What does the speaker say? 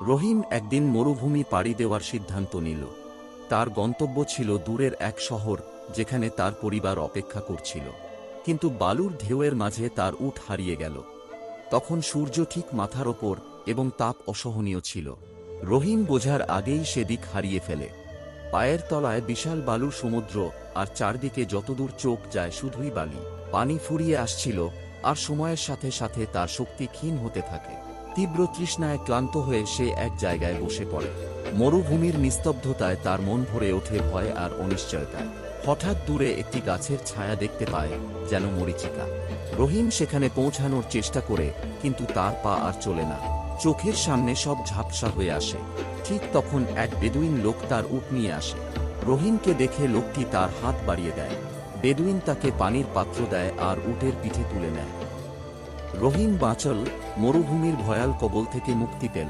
রহিম একদিন মরুভূমি পাড়ি দেওয়ার সিদ্ধান্ত নিল। তার গন্তব্য ছিল দূরের এক শহর, যেখানে তার পরিবার অপেক্ষা করছিল। কিন্তু বালুর ঢেউয়ের মাঝে তার উট হারিয়ে গেল। তখন সূর্য ঠিক মাথার ওপর এবং তাপ অসহনীয় ছিল। রহিম বোঝার আগেই সেদিক হারিয়ে ফেলে। পায়ের তলায় বিশাল বালুর সমুদ্র, আর চারদিকে যতদূর চোখ যায় শুধুই বালি। পানি ফুরিয়ে আসছিল, আর সময়ের সাথে সাথে তার শক্তি ক্ষীণ হতে থাকে। তীব্র তৃষ্ণায় ক্লান্ত হয়ে সে এক জায়গায় বসে পড়ে। মরুভূমির নিস্তব্ধতায় তার মন ভরে ওঠে ভয় আর অনিশ্চয়তায়। হঠাৎ দূরে একটি গাছের ছায়া দেখতে পায়, যেন মরীচিকা। রহিম সেখানে পৌঁছানোর চেষ্টা করে, কিন্তু তার পা আর চলে না। চোখের সামনে সব ঝাপসা হয়ে আসে। ঠিক তখন এক বেদুইন লোক তার উট নিয়ে আসে। রহিমকে দেখে লোকটি তার হাত বাড়িয়ে দেয়। বেদুইন তাকে পানির পাত্র দেয় আর উটের পিঠে তুলে নেয়। রহিম বাঁচল, মরুভূমির ভয়াল কবল থেকে মুক্তি পেল।